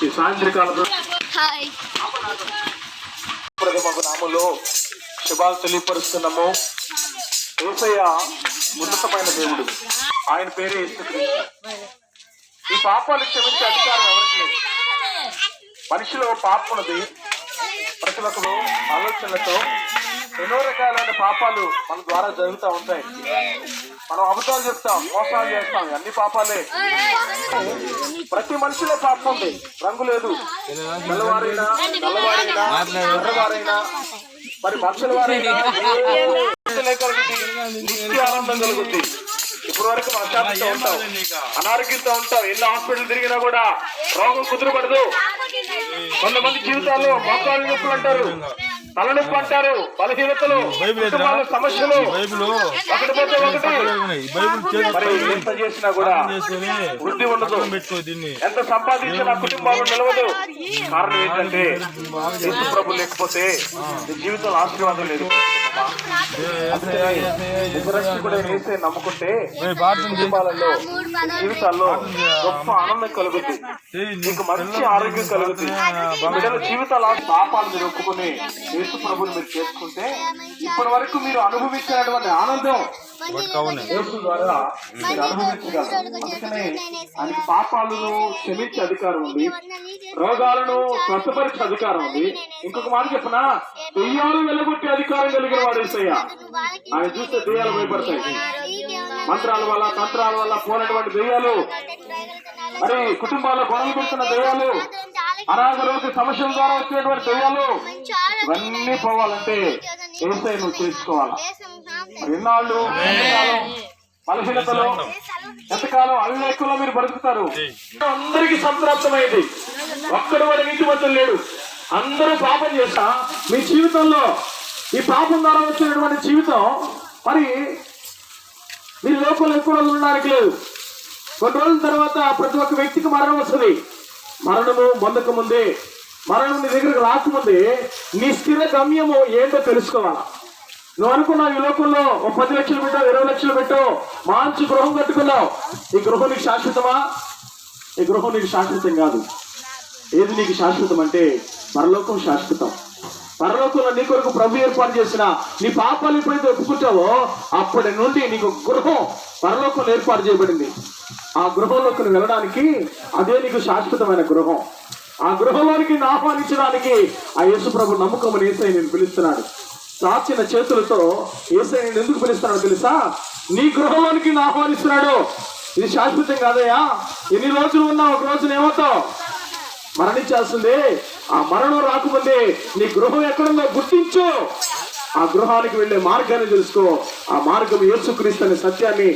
ఈ సాయంత్రకాలంలో నామంలో శుభాలు తెలియపరుస్తున్నాము. యేసయ్య ఉన్నతమైన దేవుడు, ఆయన పేరే యేసుక్రీస్తు. ఈ పాపాలు క్షమించే అధికారం ఎవరికి లేదు. మనిషిలో పాపం ఉన్నది. ప్రజలకు ఆలోచనలతో ఎన్నో రకాలైన పాపాలు మన ద్వారా జరుగుతూ ఉంటాయి. మనం అబద్ధాలు చెప్తాం, మోసాలు చేస్తాం, అన్ని పాపాలే. ప్రతి మనిషిలో పాపం ఉంది. రంగు లేదు. తెల్లవారైనా నల్లవారైనా ఎర్రవారైనా మరి మనుషుల వారైనా కలుగుతుంది, ఆనందం కలుగుతుంది. ఇప్పటి వరకు మనం శాపంతో ఉంటాం, అనారోగ్యంతో ఉంటాం. ఎన్నో హాస్పిటల్ తిరిగినా కూడా రోగం కుదురుపడదు. కొంతమంది జీవితాల్లో మోకాలు నొప్పులు అంటారు, తలనొప్పి అంటారు, బలహీనతలు, సమస్యలు ఒకటి పోతే ఒకటి. మరి ఎంత చేసినా కూడా వృద్ధి ఉండదు. ఎంత సంపాదించినా కుటుంబాలు నిలవదు. కారణం ఏంటంటే యేసు ప్రభు లేకపోతే జీవితంలో ఆశీర్వాదం లేదు. వేసే నమ్ముకుంటే కుటుంబాలలో జీవితాల్లో గొప్ప ఆనందం కలుగుతుంది. మీకు మంచి ఆరోగ్యం కలుగుతుంది. బిడ్డల జీవితాల పాపాలు మీరు ఒప్పుకుని యేసు ప్రభుని మీరు చేసుకుంటే ఇప్పటి వరకు మీరు అనుభవించినటువంటి ఆనందం యేసు ద్వారా మీరు అనుభవించగలరు. అందుకనే ఆయనకి పాపాలను క్షమించే అధికారం ఉంది, రోగాలను స్వస్థపరిచే అధికారం ఉంది. ఇంకొక మాట చెప్పనా, దెయ్యాలు వెలగొట్టే అధికారం కలిగిన వాడు యేసయ్య. ఆయన చూస్తే దెయ్యాలు భయపడతాయి. మంత్రాల వల్ల తంత్రాల వల్ల పోయినటువంటి దెయ్యాలు, మరి కుటుంబాల్లో గొడవలు పెడుతున్న దెయ్యాలు, అనారోగ్య సమస్యల ద్వారా వచ్చేటువంటి దెయ్యాలు, ఇవన్నీ పోవాలంటే యేసయ్య నువ్వు చేసుకోవాలా. ఎన్నాళ్ళు బలహీనతలో ఎంతకాలం అవివేకంలో మీరు బ్రతుకుతారు. అందరికీ సంప్రాప్తమైంది. ఒక్కడు వాడి నీతిమంతుడు లేడు. అందరూ పాపం చేస్తా మీ జీవితంలో ఈ పాపం ద్వారా వచ్చినటువంటి జీవితం మరి మీరు లోకంలో ఎక్కువ రోజులు ఉండడానికి లేదు. కొన్ని రోజుల తర్వాత ప్రతి ఒక్క వ్యక్తికి మరణం వస్తుంది. మరణము పొందక ముందే, మరణం నీ దగ్గరకు రాకముందే నీ స్థిర గమ్యము ఏంటో తెలుసుకోవాలా. నువ్వు అనుకున్నావు ఈ లోకంలో 10 లక్షలు పెట్టావు, 20 లక్షలు పెట్టావు, మంచి గృహం కట్టుకున్నావు. ఈ గృహం నీకు శాశ్వతమా? ఈ గృహం నీకు శాశ్వతం కాదు. ఏది నీకు శాశ్వతం అంటే పరలోకం శాశ్వతం. పరలోకంలో నీ కొరకు ప్రభు ఏర్పాటు చేసిన నీ పాపాలు ఎప్పుడైతే ఒప్పుకుంటావో అప్పటి నుండి నీకు గృహం పరలోకంలో ఏర్పాటు చేయబడింది. ఆ గృహంలోకి వెళ్ళడానికి అదే నీకు శాశ్వతమైన గృహం. ఆ గృహంలోనికి ఆహ్వానించడానికి ఆ యేసు ప్రభు నమ్మకమని యేసయ్య నేను పిలుస్తున్నాడు. చాచిన చేతులతో యేసయ్య నేను ఎందుకు పిలుస్తున్నాడు తెలుసా? నీ గృహంలోనికి ఆహ్వానిస్తున్నాడు. ఇది శాశ్వతం కాదయ్యా. ఎన్ని రోజులు ఉన్నా ఒక రోజున ఏమవుతావు? మరణించాల్సిందే. ఆ మరణం రాకముందే నీ గృహం ఎక్కడుందో గుర్తించు. ఆ గృహానికి వెళ్లే మార్గాన్ని తెలుసుకో. ఆ మార్గం యేసుక్రీస్తు అనే సత్యాన్ని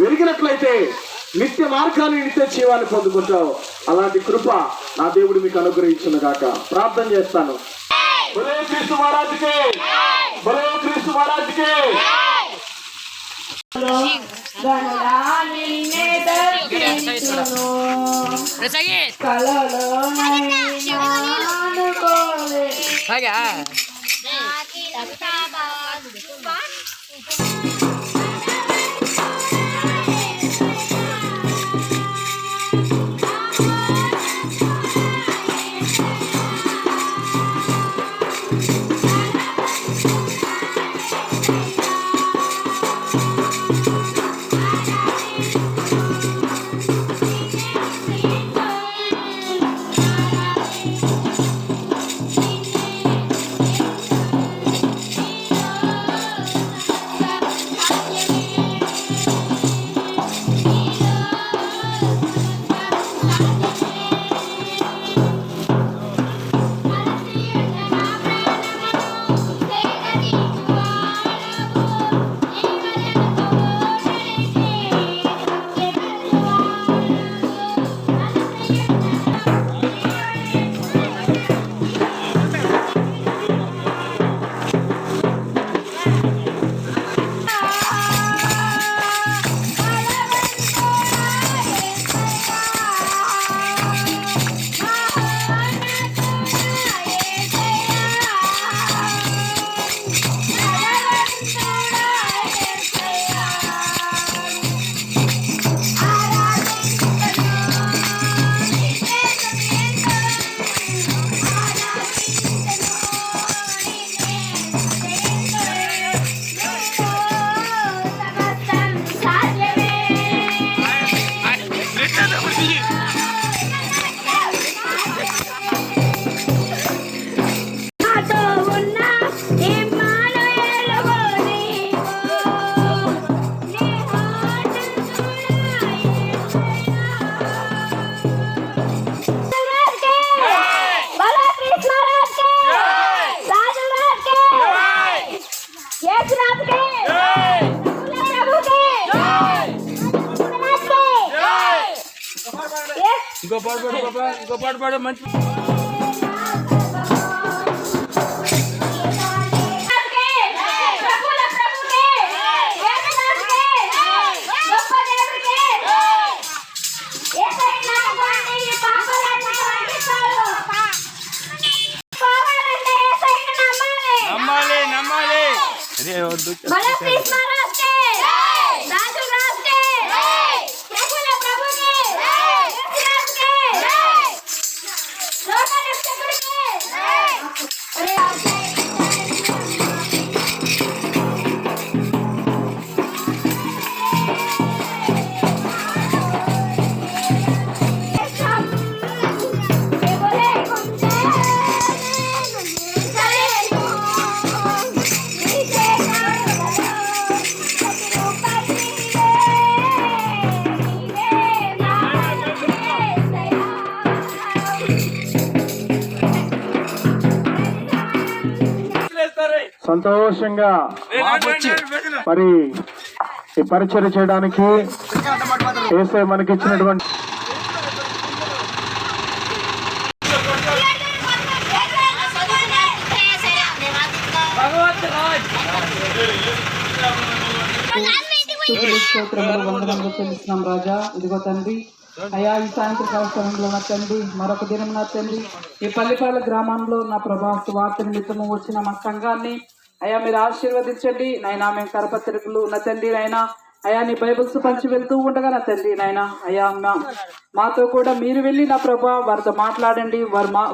వెలిగినట్లయితే నిత్య మార్గాన్ని, నిత్య జీవాన్ని పొందుకుంటావు. అలాంటి కృప నా దేవుడు మీకు అనుగ్రహించును గాక. ప్రార్థన చేస్తాను. బలో క్రీస్తు మహారాజుకే, బలో క్రీస్తు మహారాజుకే. ఇంకో పాట పాడు బాబా, ఇంకో పాట పాడు మంచి. నమ్మాలి నమ్మాలి. సంతోషంగా మరి ఈ పరిచయం చేయడానికి యేసయ్య మనకి ఇచ్చినటువంటి వందనములు చెల్లిస్తున్నాం రాజా. ఇదిగో తండ్రి అయా ఈ సాయంత్రకాల సమయంలో నా తండ్రి మరొక దినం నా తండ్రి ఈ పల్లిపాల గ్రామంలో నా ప్రభా సువార్త నిమిత్తము వచ్చిన మా సంఘాన్ని అయా మీరు ఆశీర్వదించండి నాయనా. మేము కరపత్రికలు నా తండ్రి నాయనా అయా నీ బైబిల్స్ పంచి వెళ్తూ ఉండగా నా తండ్రి నాయనా అయా మాతో కూడా మీరు వెళ్ళి నా ప్రభా వారితో మాట్లాడండి,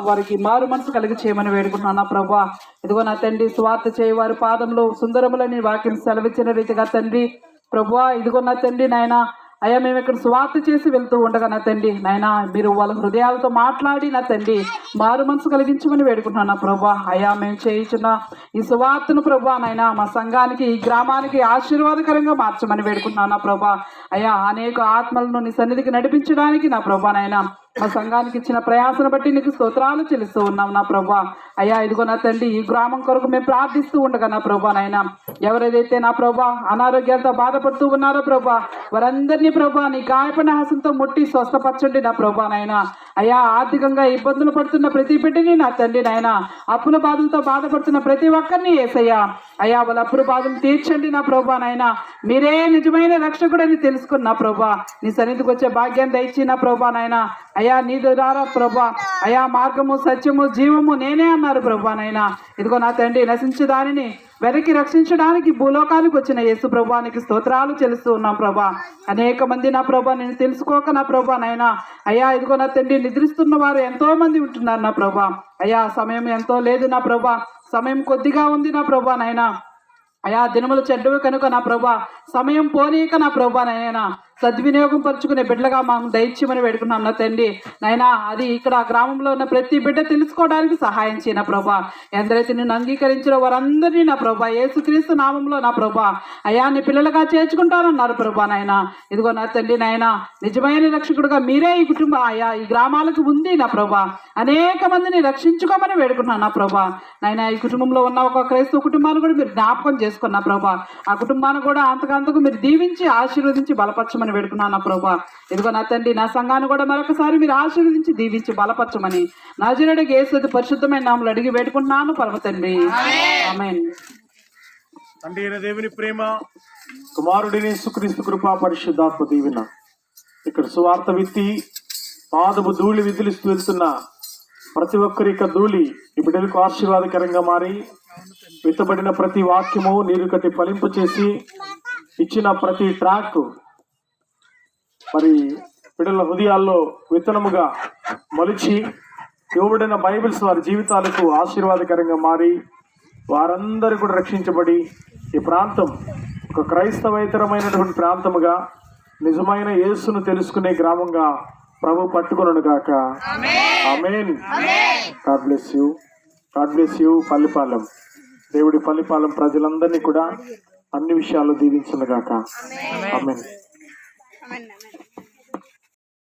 వారికి మారు మనసు కలిగి చేయమని వేడుకుంటున్నాను నా ప్రభా. ఇదిగో నా తండ్రి స్వార్థ చేయి వారి పాదంలో సుందరములని వాక్యం సెలవిచ్చిన రీతిగా తండ్రి ప్రభా ఇదిగో నా తండ్రి నాయన అయ్యా మేము ఇక్కడ స్వార్థ చేసి వెళ్తూ ఉండగా నా తండ్రి నాయన మీరు వాళ్ళ హృదయాలతో మాట్లాడి నా తండ్రి మారు మనసు కలిగించమని వేడుకుంటున్నాను నా ప్రభా. అయ్యా మేము చేయించున్న ఈ సువార్తను ప్రభా నాయన మా సంఘానికి ఈ గ్రామానికి ఆశీర్వాదకరంగా మార్చమని వేడుకుంటున్నాను నా ప్రభా. అయ్యా అనేక ఆత్మలను నీ సన్నిధికి నడిపించడానికి నా ప్రభా నాయన మా సంఘానికి ఇచ్చిన ప్రయాసను బట్టి నీకు స్తోత్రాలు చెల్లిస్తూ ఉన్నాం నా ప్రభా. అయ్యా ఇదిగో నా తండ్రి ఈ గ్రామం కొరకు మేము ప్రార్థిస్తూ ఉండగా నా ప్రభా నాయన ఎవరైతే నా ప్రభా అనారోగ్యాలతో బాధపడుతూ ఉన్నారో ప్రభా వారందరినీ ప్రభా నీ గాయపడిన హస్తంతో ముట్టి స్వస్థపరచండి నా ప్రభా నాయన. అయ్యా ఆర్థికంగా ఇబ్బందులు పడుతున్న ప్రతి బిడ్డని నా తండ్రి నాయన అప్పుల బాధలతో బాధపడుతున్న ప్రతి ఒక్కరిని యేసయ్యా అయ్యా వాళ్ళ అప్పుల బాధలు తీర్చండి నా ప్రభా నాయన. మీరే నిజమైన రక్షకుడని తెలుసుకున్న నా ప్రభా నీ సన్నిధికి వచ్చే భాగ్యాన్ని దయచి నా ప్రభా నాయన. అయ్యా నీ ద్వారా ప్రభా అయా మార్గము సత్యము జీవము నేనే అన్నారు ప్రభా నాయన. ఇదిగో నా తండ్రి నశించే దానిని వెనక్కి రక్షించడానికి భూలోకానికి వచ్చిన యేసు ప్రభానికి స్తోత్రాలు చెల్లిస్తూ ఉన్నాం ప్రభా. అనేక మంది నా ప్రభా నేను తెలుసుకోక నా ప్రభా నాయన అయ్యా ఇదిగో నా తండ్రి నిద్రిస్తున్న వారు ఎంతో మంది ఉంటున్నారు నా ప్రభా. అయ్యా సమయం ఎంతో లేదు నా ప్రభా, సమయం కొద్దిగా ఉంది నా ప్రభా నాయన. అయా దినములు చెడ్డవి కనుక నా ప్రభా సమయం పోనీక నా ప్రభా నాయన సద్వినియోగం పరుచుకునే బిడ్డలుగా మనం దయచేయమని వేడుకున్నాం నా తండ్రి నాయన. అది ఇక్కడ గ్రామంలో ఉన్న ప్రతి బిడ్డ తెలుసుకోవడానికి సహాయం చేయ నా ప్రభా. ఎందరైతే నిన్ను అంగీకరించిన వారందరినీ నా ప్రభా యేసుక్రీస్తు నామంలో నా ప్రభా అయా నీ పిల్లలుగా చేర్చుకుంటానన్నారు ప్రభా నాయన. ఇదిగో నా తండ్రి నాయన నిజమైన రక్షకుడుగా మీరే ఈ కుటుంబం అయా ఈ గ్రామాలకు ఉంది నా ప్రభా. అనేక మందిని రక్షించుకోమని వేడుకున్నాను నా ప్రభా నాయన. ఈ కుటుంబంలో ఉన్న ఒక క్రైస్తవ కుటుంబాన్ని కూడా మీరు జ్ఞాపకం చేసుకున్న ప్రభా. ఆ కుటుంబాన్ని కూడా అంతకంతకు మీరు దీవించి ఆశీర్వదించి బలపరచమని వేడుకున్నాను నా ప్రభా. ఇదిగో నా తండ్రి నా సంఘాన్ని కూడా మరొకసారి మీరు ఆశీర్వదించి దీవించి బలపరచమని నజరేయుడైన యేసు పరిశుద్ధమైన నామములో అడిగి వేడుకుంటున్నాను పరమ తండ్రి ఆమేన్. తండ్రి అయిన దేవుని ప్రేమ, కుమారుడిని యేసుక్రీస్తు కృపా పరిశుద్ధాత్మ దీవెన ఇక్కడ సువార్త విత్తి పాదము ధూళి విదిలిస్తూ వెళ్తున్న ప్రతి ఒక్కరి యొక్క ధూళి ఈ బిడ్డలకు ఆశీర్వాదకరంగా మారి విత్తబడిన ప్రతి వాక్యము నీరు కట్టి ఫలింపు చేసి ఇచ్చిన ప్రతి ట్రాక్ మరి బిడ్డల హృదయాల్లో విత్తనముగా మలిచి ఇవ్వబడిన బైబిల్స్ వారి జీవితాలకు ఆశీర్వాదకరంగా మారి వారందరూ కూడా రక్షించబడి ఈ ప్రాంతం ఒక క్రైస్తవేతరమైనటువంటి ప్రాంతముగా నిజమైన యేసును తెలుసుకునే గ్రామంగా ప్రభు పట్టుకొనును గాక. ఆమేన్. God bless you. God bless you. Pallipalem దేవుడి పల్లిపాలెం ప్రజలందరినీ కూడా అన్ని విషయాలు దీవించును గాక. ఆమేన్.